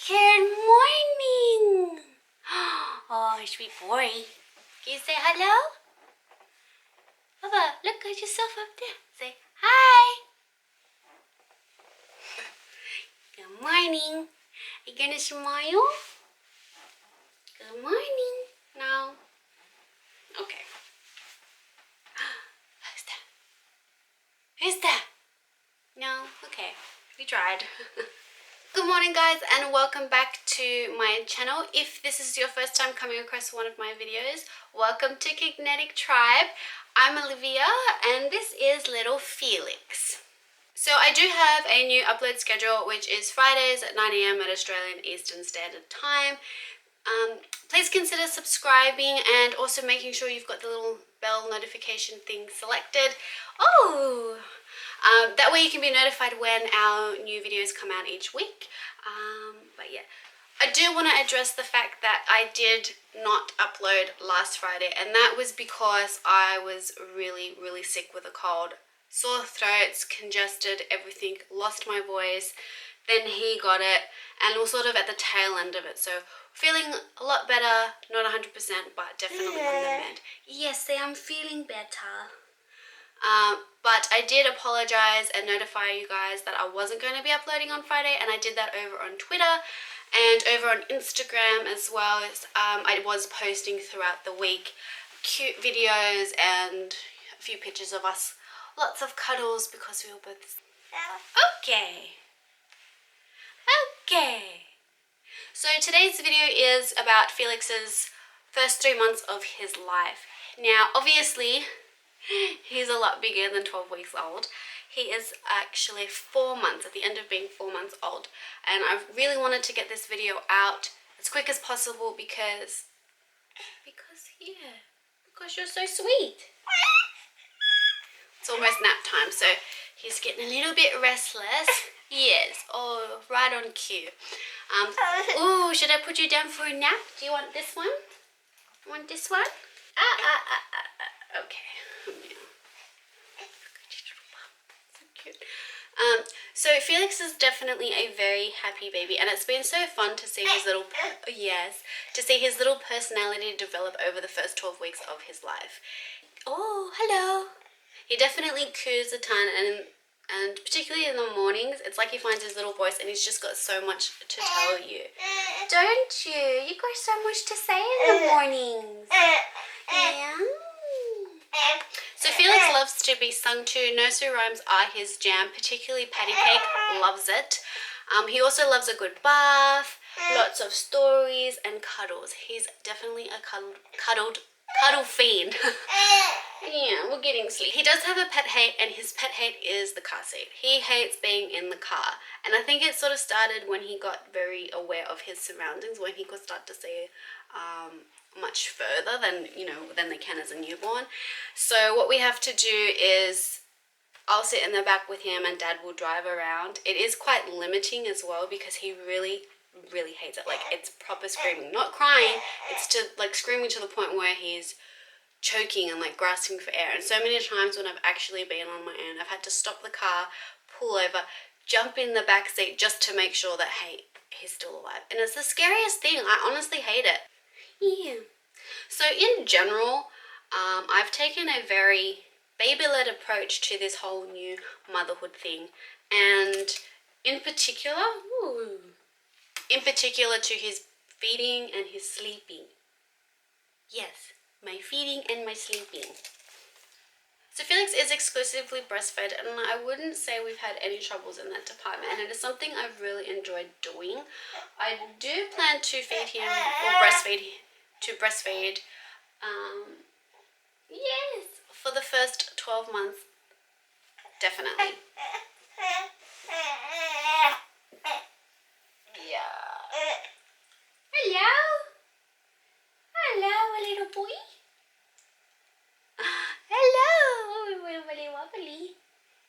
Good morning. Oh, sweet boy. Can you say hello? Papa, look at yourself up there. Say hi. Good morning. Are you gonna smile? Good morning. No. Okay. Who's that? Who's that? No? Okay. We tried. Good morning guys and welcome back to my channel. If this is your first time coming across one of my videos, welcome to Kinetic Tribe. I'm Olivia and this is little Felix. So I do have a new upload schedule which is Fridays at 9 AM at Australian Eastern Standard Time. Please consider subscribing and also making sure you've got the little bell notification thing selected. Oh! That way you can be notified when our new videos come out each week. But yeah, I do want to address the fact that I did not upload last Friday, and that was because I was really sick with a cold. Sore throats, congested, everything, lost my voice. Then he got it, and we're sort of at the tail end of it. So feeling a lot better, not 100%, but definitely on the mend. Yes, I'm feeling better. But I did apologize and notify you guys that I wasn't going to be uploading on Friday, and I did that over on Twitter and over on Instagram as well. I was posting throughout the week cute videos and a few pictures of us, lots of cuddles because we were both okay. So today's video is about Felix's first 3 months of his life. Now obviously he's a lot bigger than 12 weeks old. He is actually 4 months, at the end of being 4 months old. And I really wanted to get this video out as quick as possible because you're so sweet. It's almost nap time, so he's getting a little bit restless. Yes, oh, right on cue. Ooh, should I put you down for a nap? Do you want this one? Want this one? Okay. So cute. So Felix is definitely a very happy baby, and it's been so fun to see his little personality develop over the first 12 weeks of his life. Oh, hello. He definitely coos a ton, and particularly in the mornings, it's like he finds his little voice and he's just got so much to tell you. Don't you? You got so much to say in the mornings. Yeah. So Felix loves to be sung to. Nursery rhymes are his jam, particularly Patty Cake, loves it. He also loves a good bath, lots of stories and cuddles. He's definitely a cuddle fiend. Yeah, we're getting sleep. He does have a pet hate, and his pet hate is the car seat. He hates being in the car, and I think it sort of started when he got very aware of his surroundings, when he could start to see much further than they can as a newborn. So what we have to do is I'll sit in the back with him and Dad will drive around. It is quite limiting as well because he really hates it. Like, it's proper screaming, not crying. It's to like screaming to the point where he's choking and like grasping for air. And so many times when I've actually been on my own, I've had to stop the car, pull over, jump in the back seat just to make sure that, hey, he's still alive. And it's the scariest thing. I honestly hate it. Yeah. So in general, I've taken a very baby-led approach to this whole new motherhood thing, and in particular to his feeding and his sleeping. Yes, my feeding and my sleeping. So Felix is exclusively breastfed, and I wouldn't say we've had any troubles in that department, and it is something I've really enjoyed doing. I do plan to feed him or breastfeed yes, for the first 12 months, definitely. Yeah. Hello, little boy. Hello. Wibbly wobbly.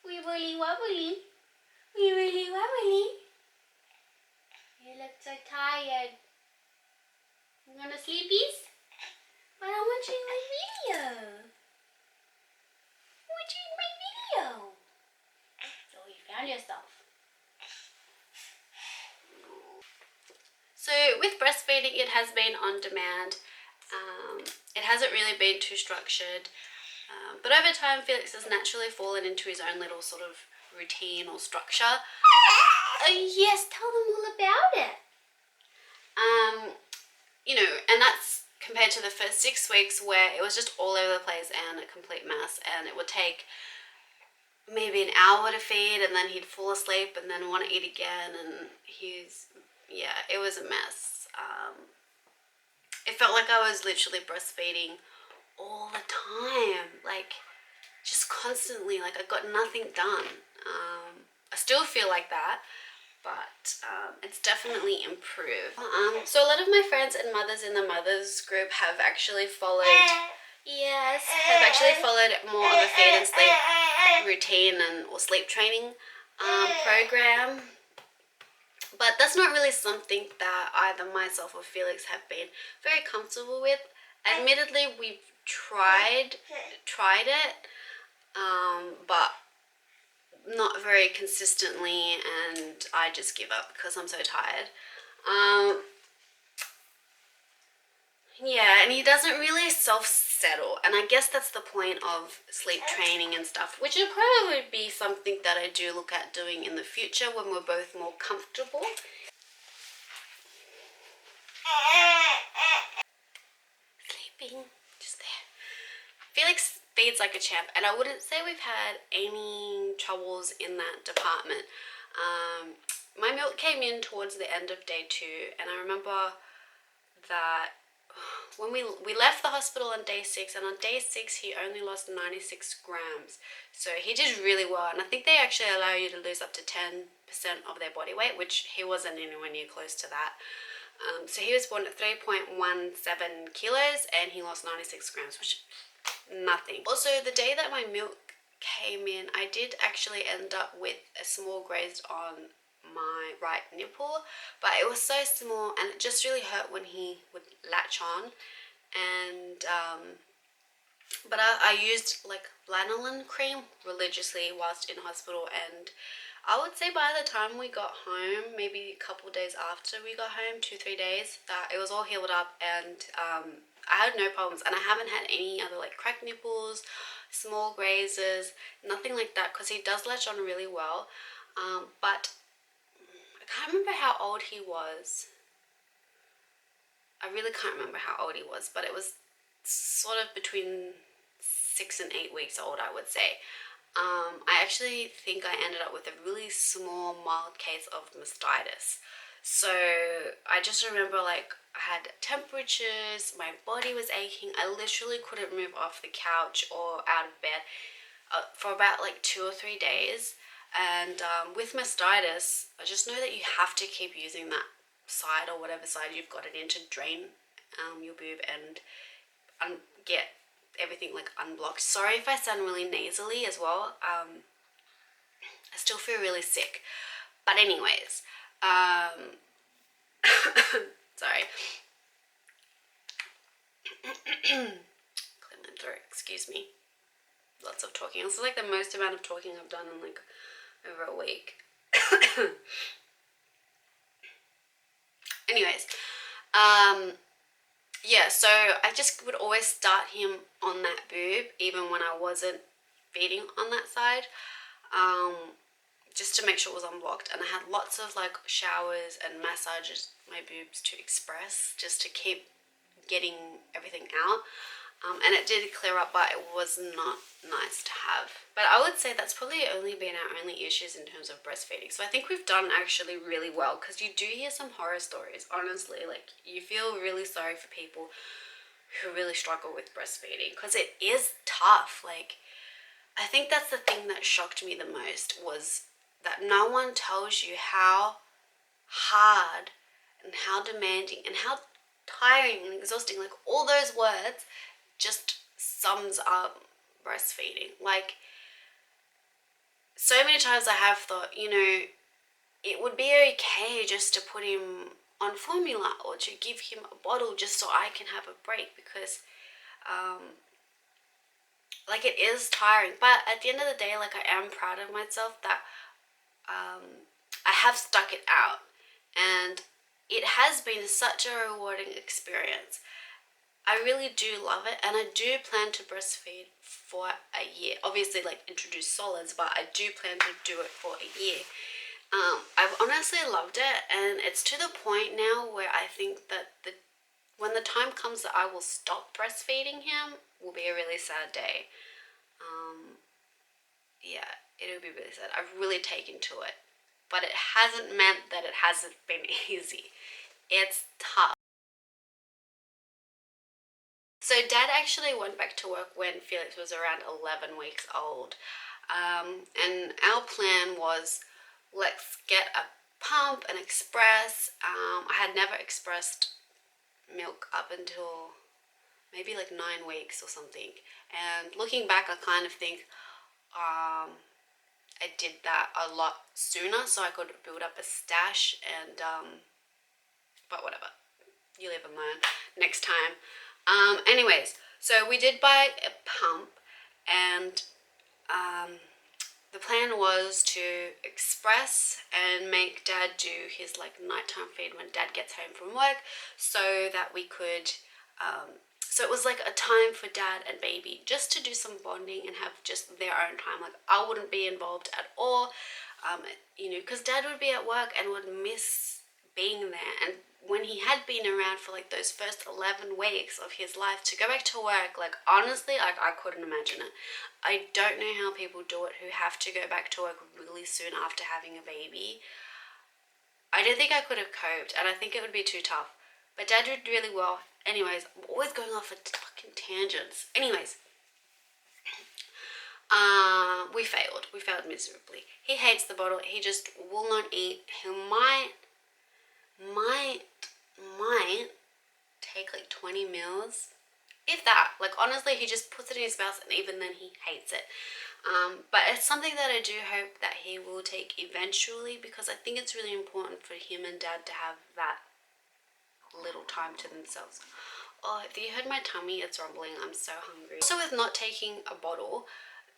Wibbly wobbly. Wibbly wobbly. You look so tired. You want a sleepies? But I want you in my video. I want you in my video. So you found yourself. So with breastfeeding, it has been on demand. It hasn't really been too structured. But over time, Felix has naturally fallen into his own little sort of routine or structure. Yes, tell them all about it. You know, and that's compared to the first 6 weeks where it was just all over the place and a complete mess, and it would take maybe an hour to feed, and then he'd fall asleep and then want to eat again, and it was a mess. It felt like I was literally breastfeeding all the time, like just constantly, like I got nothing done. I still feel like that, but it's definitely improved. So a lot of my friends and mothers in the mothers group have actually followed, more of a feed and sleep routine or sleep training program. But that's not really something that either myself or Felix have been very comfortable with. Admittedly, we've tried it, but not very consistently, and I just give up because I'm so tired. And he doesn't really self-settle, and I guess that's the point of sleep training and stuff, which will probably be something that I do look at doing in the future when we're both more comfortable. Sleeping, just there. Felix feeds like a champ, and I wouldn't say we've had any troubles in that department. My milk came in towards the end of day 2, and I remember that when we left the hospital on day 6, and on day 6 he only lost 96 grams. So he did really well, and I think they actually allow you to lose up to 10% of their body weight, which he wasn't anywhere near close to that. So he was born at 3.17 kilos, and he lost 96 grams, which nothing. Also, the day that my milk came in, I did actually end up with a small graze on my right nipple, but it was so small and it just really hurt when he would latch on. And but I used like lanolin cream religiously whilst in hospital, and I would say by the time we got home, maybe a couple days after we got home, 2-3 days, that it was all healed up, and I had no problems, and I haven't had any other like cracked nipples, small grazes, nothing like that, because he does latch on really well. But I can't remember how old he was. I really can't remember how old he was, but it was sort of between 6 and 8 weeks old, I would say. I actually think I ended up with a really small, mild case of mastitis. So I just remember like I had temperatures, my body was aching, I literally couldn't move off the couch or out of bed for about like 2 or 3 days. And with mastitis, I just know that you have to keep using that side or whatever side you've got it in to drain your boob and get everything like unblocked. Sorry if I sound really nasally as well. I still feel really sick. But anyways, sorry. Clear my throat, excuse me. Lots of talking. This is like the most amount of talking I've done in like over a week. Anyways, so I just would always start him on that boob even when I wasn't feeding on that side, just to make sure it was unblocked. And I had lots of like showers and massages my boobs to express, just to keep getting everything out. And it did clear up, but it was not nice to have. But I would say that's probably only been our only issues in terms of breastfeeding. So I think we've done actually really well, because you do hear some horror stories, honestly. Like, you feel really sorry for people who really struggle with breastfeeding, because it is tough. Like, I think that's the thing that shocked me the most, was that no one tells you how hard and how demanding and how tiring and exhausting, like all those words just sums up breastfeeding. Like, so many times I have thought, it would be okay just to put him on formula or to give him a bottle just so I can have a break, because like, it is tiring. But at the end of the day, like, I am proud of myself that I have stuck it out, and it has been such a rewarding experience. I really do love it, and I do plan to breastfeed for a year. Obviously, like introduce solids, but I do plan to do it for a year. I've honestly loved it, and it's to the point now where I think that when the time comes that I will stop breastfeeding him will be a really sad day. Yeah, it'll be really sad. I've really taken to it, but it hasn't meant that it hasn't been easy. It's tough. So Dad actually went back to work when Felix was around 11 weeks old. And our plan was, let's get a pump and express. I had never expressed milk up until maybe like 9 weeks or something. And looking back, I kind of think I did that a lot sooner so I could build up a stash, and but whatever, you live and learn next time. Anyways, so we did buy a pump, and the plan was to express and make Dad do his like nighttime feed when Dad gets home from work, so that we could so it was like a time for Dad and baby just to do some bonding and have just their own time. Like I wouldn't be involved at all, because Dad would be at work and would miss being there. And when he had been around for like those first 11 weeks of his life, to go back to work, like honestly, like I couldn't imagine it. I don't know how people do it who have to go back to work really soon after having a baby. I don't think I could have coped, and I think it would be too tough. But Dad did really well. Anyways, I'm always going off at fucking tangents. Anyways, we failed. We failed miserably. He hates the bottle. He just will not eat. He might take like 20 mils, if that. Like honestly, he just puts it in his mouth, and even then he hates it. But it's something that I do hope that he will take eventually, because I think it's really important for him and Dad to have that little time to themselves. Oh, if you heard my tummy, it's rumbling. I'm so hungry. Also, with not taking a bottle,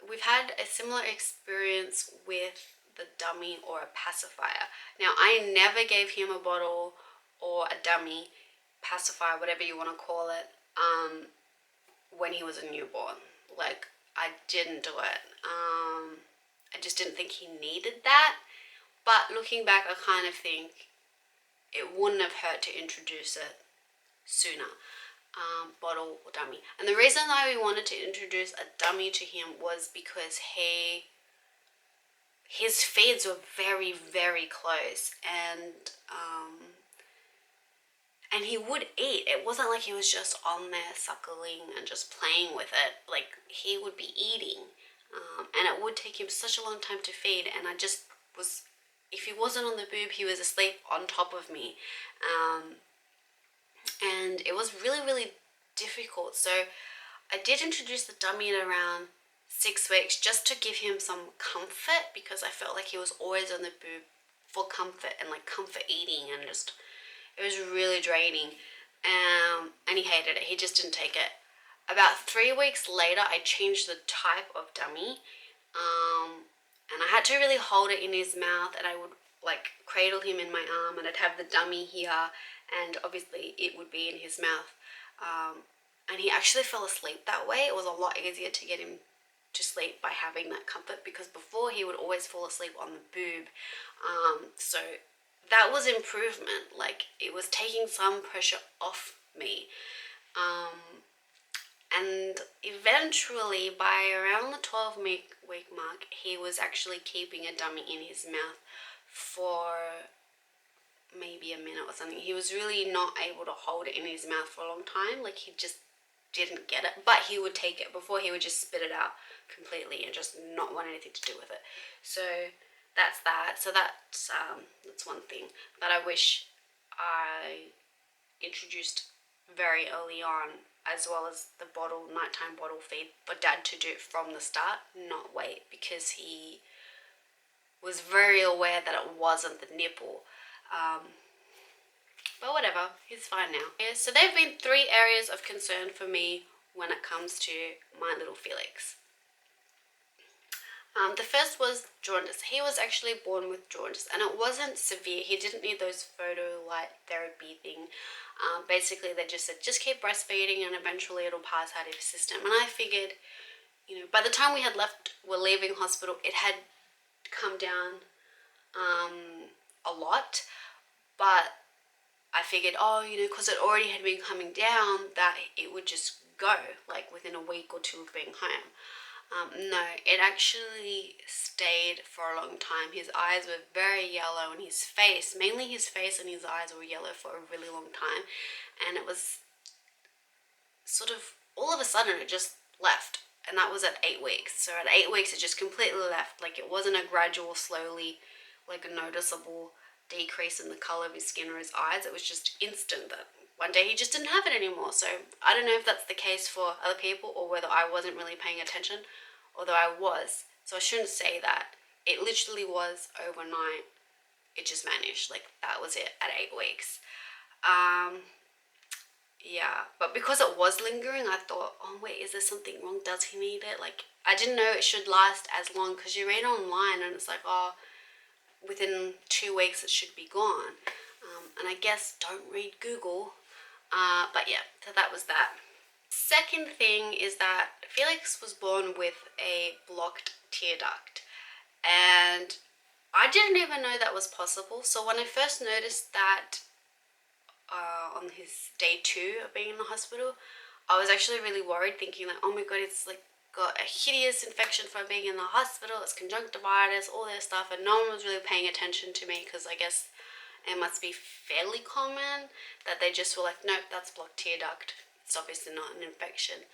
we've had a similar experience with the dummy or a pacifier. Now, I never gave him a bottle or a dummy, pacifier, whatever you want to call it, when he was a newborn. Like, I didn't do it. I just didn't think he needed that. But looking back, I kind of think it wouldn't have hurt to introduce it sooner, bottle or dummy. And the reason why we wanted to introduce a dummy to him was because his feeds were very, very close, and he would eat. It wasn't like he was just on there suckling and just playing with it. Like, he would be eating, and it would take him such a long time to feed, and I just was, if he wasn't on the boob, he was asleep on top of me. And it was really, really difficult. So I did introduce the dummy at around 6 weeks, just to give him some comfort, because I felt like he was always on the boob for comfort and like comfort eating, and just, it was really draining. And he hated it. He just didn't take it. About 3 weeks later, I changed the type of dummy, and I had to really hold it in his mouth, and I would like cradle him in my arm, and I'd have the dummy here, and obviously it would be in his mouth. And he actually fell asleep that way. It was a lot easier to get him to sleep by having that comfort, because before he would always fall asleep on the boob. So that was improvement. Like, it was taking some pressure off me. And eventually, by around the 12-week mark, he was actually keeping a dummy in his mouth for maybe a minute or something. He was really not able to hold it in his mouth for a long time. Like, he just didn't get it, but he would take it. Before, he would just spit it out completely and just not want anything to do with it. So that's that. So that's one thing that I wish I introduced very early on, as well as the nighttime bottle feed, for Dad to do it from the start, not wait, because he was very aware that it wasn't the nipple. But whatever, he's fine now. Yeah, so there have been 3 areas of concern for me when it comes to my little Felix. The first was jaundice. He was actually born with jaundice, and it wasn't severe. He didn't need those photo light therapy thing. Basically, they just said, just keep breastfeeding and eventually it'll pass out of your system. And I figured, by the time we're leaving hospital, it had come down a lot. But I figured, because it already had been coming down, that it would just go, like within a week or two of being home. No, it actually stayed for a long time. His eyes were very yellow and his face, mainly his face and his eyes were yellow for a really long time. And it was sort of, all of a sudden it just left. And that was at 8 weeks. So at 8 weeks it just completely left. Like it wasn't a gradual, slowly, like a noticeable decrease in the color of his skin or his eyes. It was just instant that one day he just didn't have it anymore. So I don't know if that's the case for other people or whether I wasn't really paying attention, although I was. So I shouldn't say that. It literally was overnight. It just vanished. Like that was it at 8 weeks. Yeah, but because it was lingering, I thought, oh wait, is there something wrong? Does he need it? Like I didn't know it should last as long, because you read online and it's like, oh, within 2 weeks it should be gone. And I guess don't read Google. But yeah, so that was that. Second thing is that Felix was born with a blocked tear duct, and I didn't even know that was possible. So when I first noticed that on his day 2 of being in the hospital, I was actually really worried, thinking like, oh my god, it's like got a hideous infection from being in the hospital, it's conjunctivitis, all this stuff, and no one was really paying attention to me, because I guess it must be fairly common that they just were like, nope, that's blocked tear duct, it's obviously not an infection.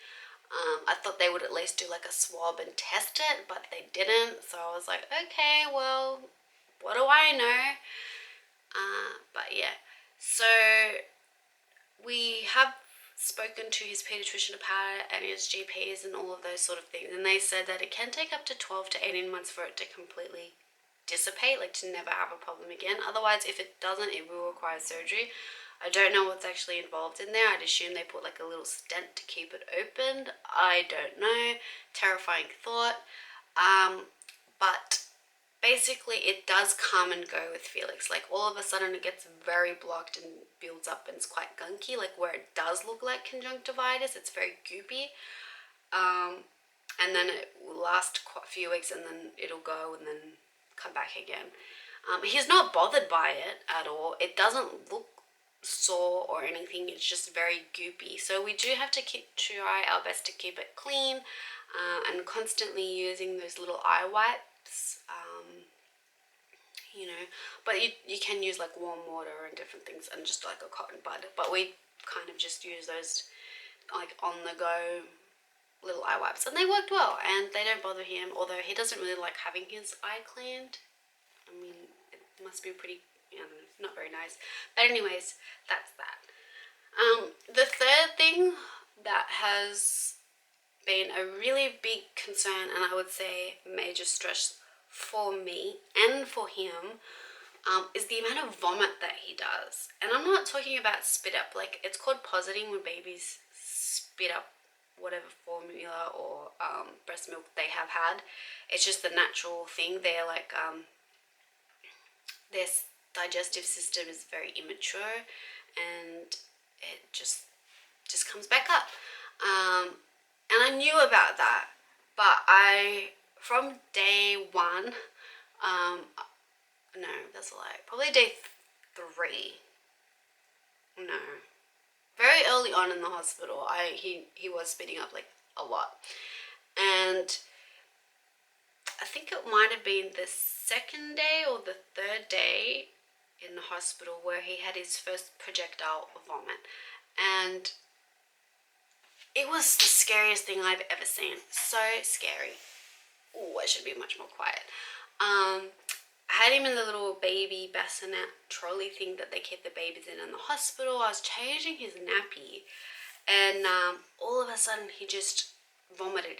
I thought they would at least do like a swab and test it, but they didn't. So I was like, okay, well, what do I know? But yeah, so we have spoken to his pediatrician about it and his GPs and all of those sort of things, and they said that it can take up to 12 to 18 months for it to completely dissipate, like to never have a problem again. Otherwise, if it doesn't, it will require surgery. I don't know what's actually involved in there. I'd assume they put like a little stent to keep it open. I don't know. Terrifying thought. But basically it does come and go with Felix. Like all of a sudden it gets very blocked and builds up and it's quite gunky, like where it does look like conjunctivitis. It's very goopy. And then it will last quite a few weeks and then it'll go and then come back again. He's not bothered by it at all. It doesn't look sore or anything. It's just very goopy. So we do have to try our best to keep it clean, and constantly using those little eye wipes. But you can use like warm water and different things and just like a cotton bud. But we kind of just use those like on the go little eye wipes, and they worked well and they don't bother him, although he doesn't really like having his eye cleaned. I mean, it must be pretty, not very nice. But anyways, that's that. The third thing that has been a really big concern, and I would say major stress for me and for him, is the amount of vomit that he does. And I'm not talking about spit up. Like, it's called positing when babies spit up whatever formula or breast milk they have had. It's just the natural thing. They're like, their digestive system is very immature and it just comes back up. And I knew about that, but from day 1, no, that's a lie, probably day 3, no, very early on in the hospital, he was spitting up like a lot. And I think it might have been the 2nd day or the 3rd day in the hospital where he had his first projectile vomit. And it was the scariest thing I've ever seen. So scary. Oh, I should be much more quiet. I had him in the little baby bassinet trolley thing that they keep the babies in the hospital. I was changing his nappy, and all of a sudden he just vomited.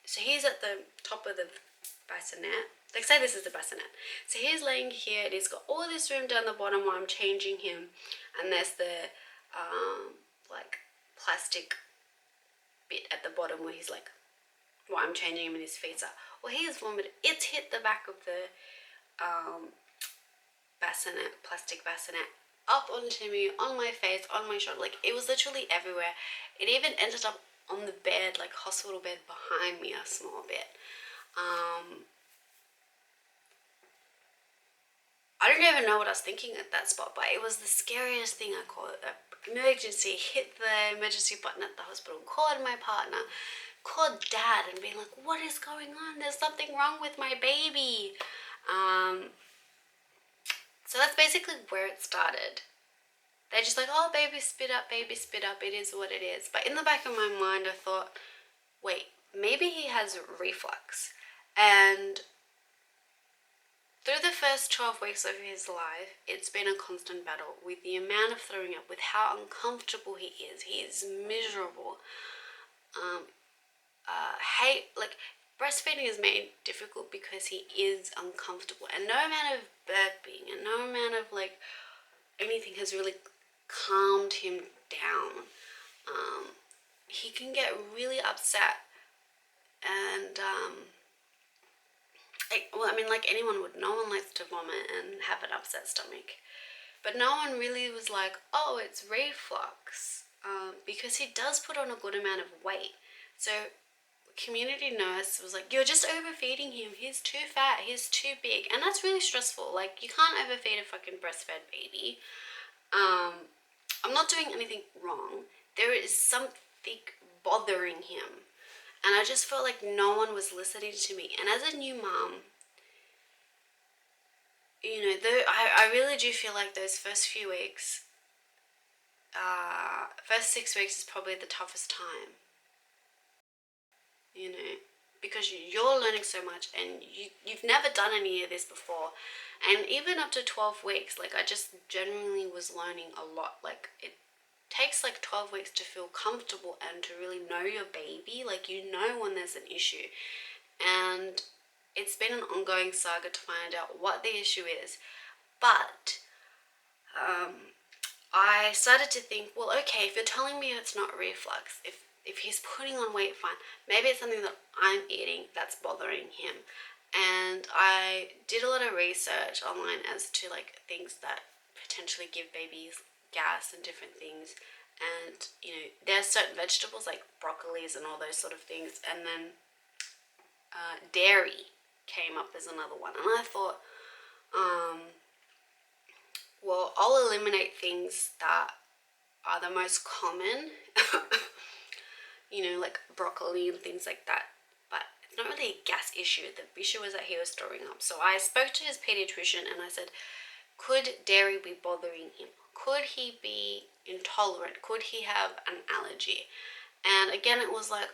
So he's at the top of the bassinet. Like, say this is the bassinet. So he's laying here and he's got all this room down the bottom where I'm changing him, and there's the like plastic bit at the bottom where he's like Well, I'm changing him and his feet are. Well, he has vomited. It's hit the back of the bassinet, plastic bassinet, up onto me, on my face, on my shoulder. Like, it was literally everywhere. It even ended up on the bed, like hospital bed behind me a small bit. I don't even know what I was thinking at that spot, but it was the scariest thing. I called it emergency, hit the emergency button at the hospital, called my partner, called dad and being like, what is going on? There's something wrong with my baby. So that's basically where it started. They're just like, oh, baby spit up, it is what it is. But in the back of my mind, I thought, wait, maybe he has reflux. And through the first 12 weeks of his life, it's been a constant battle with the amount of throwing up, with how uncomfortable he is. He is miserable. Breastfeeding is made difficult because he is uncomfortable. And no amount of burping and no amount of, anything has really calmed him down. He can get really upset and, like anyone would, no one likes to vomit and have an upset stomach. But no one really was like, oh, it's reflux, because he does put on a good amount of weight. So community nurse was like, you're just overfeeding him. He's too fat. He's too big. And that's really stressful. Like, you can't overfeed a fucking breastfed baby. I'm not doing anything wrong. There is something bothering him. And I just felt like no one was listening to me. And as a new mom, I really do feel like those first few weeks, first 6 weeks is probably the toughest time. Because you're learning so much and you've never done any of this before. And even up to 12 weeks, I just genuinely was learning a lot. It takes 12 weeks to feel comfortable and to really know your baby. When there's an issue. And it's been an ongoing saga to find out what the issue is. But I started to think, well, okay, if you're telling me it's not reflux, if he's putting on weight, fine. Maybe it's something that I'm eating that's bothering him. And I did a lot of research online as to things that potentially give babies gas and different things. And there are certain vegetables like broccolis and all those sort of things. And then dairy came up as another one. And I thought, well, I'll eliminate things that are the most common, like broccoli and things like that. But it's not really a gas issue. The issue was that he was throwing up. So I spoke to his pediatrician and I said, could dairy be bothering him? Could he be intolerant? Could he have an allergy? And again, it was like,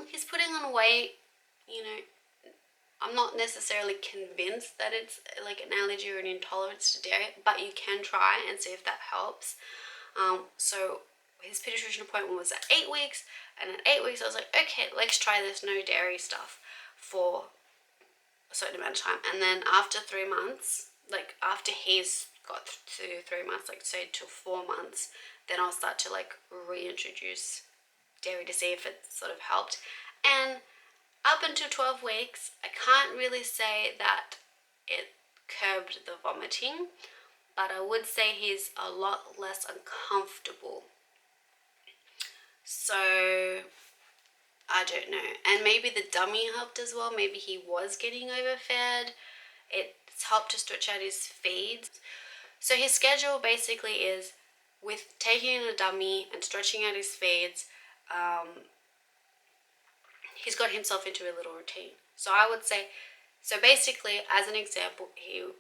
he's putting on weight, I'm not necessarily convinced that it's an allergy or an intolerance to dairy, but you can try and see if that helps. So his pediatrician appointment was at 8 weeks, and at 8 weeks I was like, okay, let's try this no dairy stuff for a certain amount of time. And then after 3 months, after he's got to 3 months, say to 4 months, then I'll start to reintroduce dairy to see if it sort of helped. And up until 12 weeks, I can't really say that it curbed the vomiting, but I would say he's a lot less uncomfortable. So, I don't know. And maybe the dummy helped as well. Maybe he was getting overfed. It's helped to stretch out his feeds. So his schedule basically is with taking in a dummy and stretching out his feeds, he's got himself into a little routine. So I would say, basically, as an example,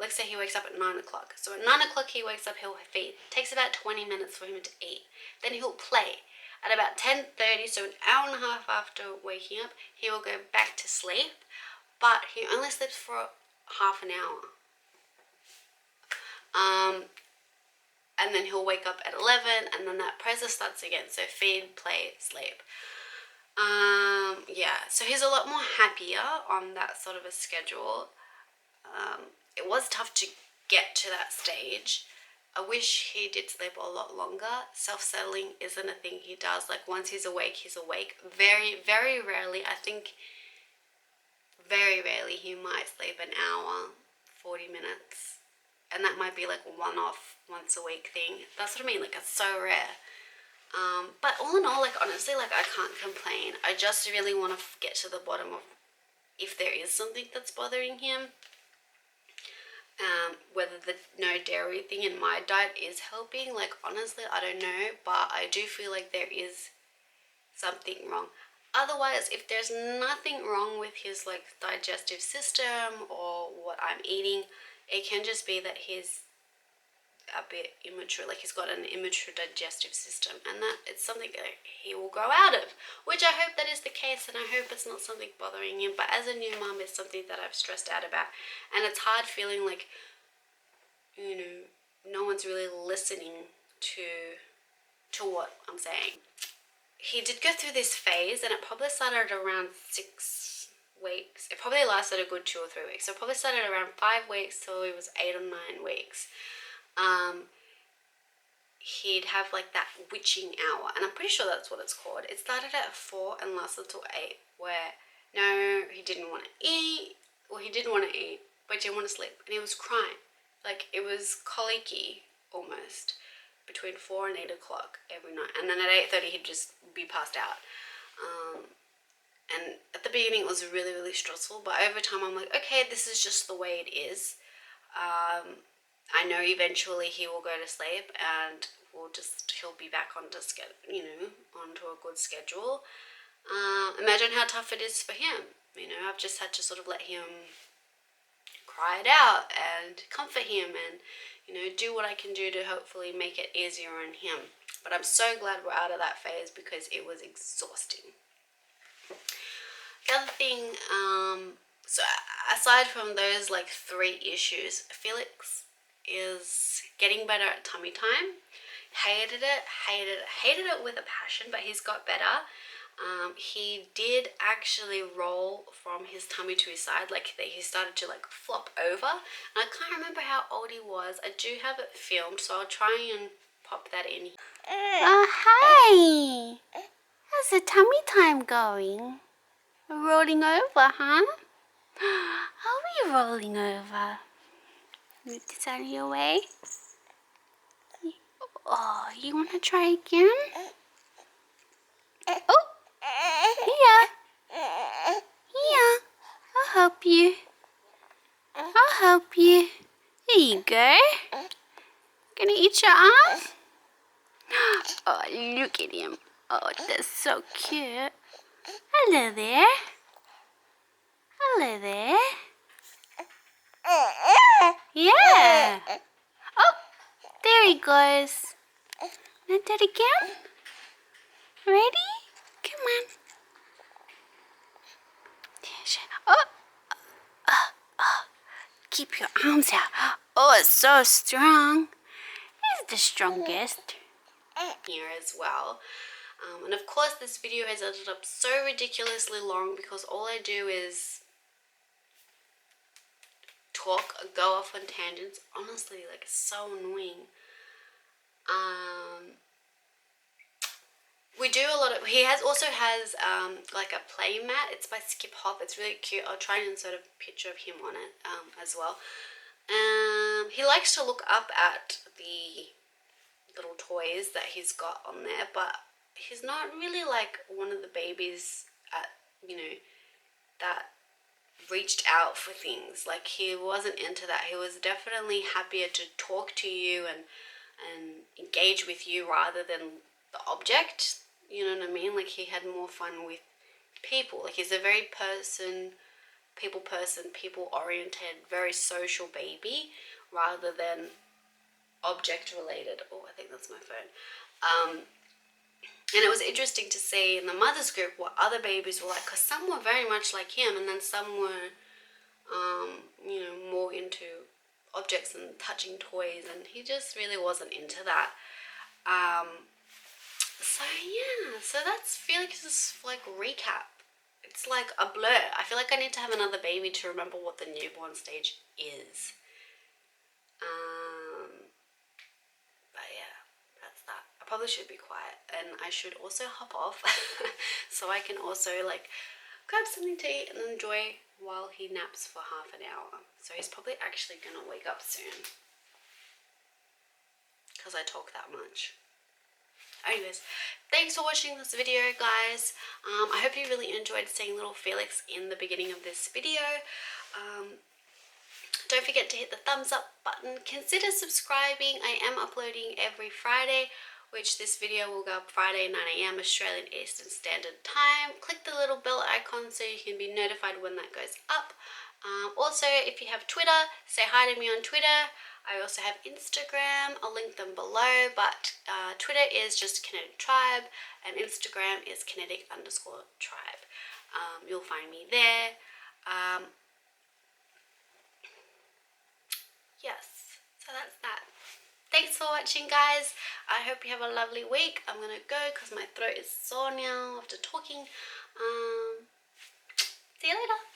let's say he wakes up at 9 o'clock. So at 9 o'clock he wakes up, he'll feed. It takes about 20 minutes for him to eat. Then he'll play. At about 10:30, so an hour and a half after waking up, he will go back to sleep. But he only sleeps for half an hour. And then he'll wake up at 11, and then that process starts again. So feed, play, sleep. So he's a lot more happier on that sort of a schedule. It was tough to get to that stage. I wish he did sleep a lot longer. Self-settling isn't a thing he does. Once he's awake, he's awake. Very, very rarely. I think very rarely he might sleep an hour, 40 minutes. And that might be like a one-off, once a week thing. That's what I mean, like it's so rare. But all in all, like honestly, like I can't complain. I just really want to get to the bottom of if there is something that's bothering him. Whether the no dairy thing in my diet is helping, like honestly, I don't know. But I do feel like there is something wrong. Otherwise, if there's nothing wrong with his like digestive system or what I'm eating, it can just be that he's a bit immature, like he's got an immature digestive system, and that it's something that he will grow out of, which I hope that is the case, and I hope it's not something bothering him. But as a new mom, it's something that I've stressed out about, and it's hard feeling like, you know, no one's really listening to what I'm saying. He did go through this phase, and it probably started around 6 weeks. It probably lasted a good 2 or 3 weeks. So it probably started around 5 weeks till it was 8 or 9 weeks. He'd have like that witching hour, and I'm pretty sure that's what it's called. It started at 4 and lasted till 8, where no, he didn't want to eat, or he didn't want to eat, but didn't want to sleep, and he was crying. Like it was colicky almost, between 4 and 8 o'clock every night, and then at 8:30 he'd just be passed out. And at the beginning it was really, really stressful, but over time I'm like, okay, this is just the way it is. I know eventually he will go to sleep, and he'll be back onto onto a good schedule. Imagine how tough it is for him. I've just had to sort of let him cry it out and comfort him, and do what I can do to hopefully make it easier on him. But I'm so glad we're out of that phase, because it was exhausting. The other thing, so aside from those like 3 issues, Felix is getting better at tummy time. Hated it with a passion, but he's got better. He did actually roll from his tummy to his side, like he started to like flop over. And I can't remember how old he was. I do have it filmed, so I'll try and pop that in. Oh, hi! How's the tummy time going? Rolling over, huh? Are we rolling over? Move this out of your way. Oh, you want to try again? Oh, here. Here. I'll help you. I'll help you. There you go. Gonna eat your arm? Oh, look at him. Oh, that's so cute. Hello there. Hello there. Yeah. Oh, there he goes. Now do it again. Ready? Come on. Oh. Keep your arms out. Oh, it's so strong. He's the strongest. Here as well. And of course this video has ended up so ridiculously long, because all I do is talk, go off on tangents. Honestly, like, it's so annoying. We do a lot of, he also has like a play mat. It's by Skip Hop. It's really cute. I'll try and insert a picture of him on it as well. He likes to look up at the little toys that he's got on there, but he's not really like one of the babies that reached out for things. Like, he wasn't into that. He was definitely happier to talk to you and engage with you rather than the object. You know what I mean? Like, he had more fun with people. Like, he's a very people oriented, very social baby rather than object related. Oh, I think that's my phone. And it was interesting to see in the mothers group what other babies were like, because some were very much like him, and then some were more into objects and touching toys, and he just really wasn't into that. So yeah, so that's Felix's like recap. It's like a blur. I feel like I need to have another baby to remember what the newborn stage is. But yeah, that's that. I probably should be quiet, and I should also hop off so I can also like grab something to eat and enjoy while he naps for half an hour. So he's probably actually gonna wake up soon because I talk that much. Anyways, thanks for watching this video, guys. I hope you really enjoyed seeing little Felix in the beginning of this video. Don't forget to hit the thumbs up button. Consider subscribing. I am uploading every Friday, which this video will go up Friday 9 AM Australian Eastern Standard Time. Click the little bell icon so you can be notified when that goes up. Also, if you have Twitter, say hi to me on Twitter. I also have Instagram. I'll link them below, but Twitter is just Kinetic Tribe and Instagram is kinetic_tribe. You'll find me there. Yes, so that's that. Thanks for watching, guys. I hope you have a lovely week. I'm gonna go because my throat is sore now after talking. See you later.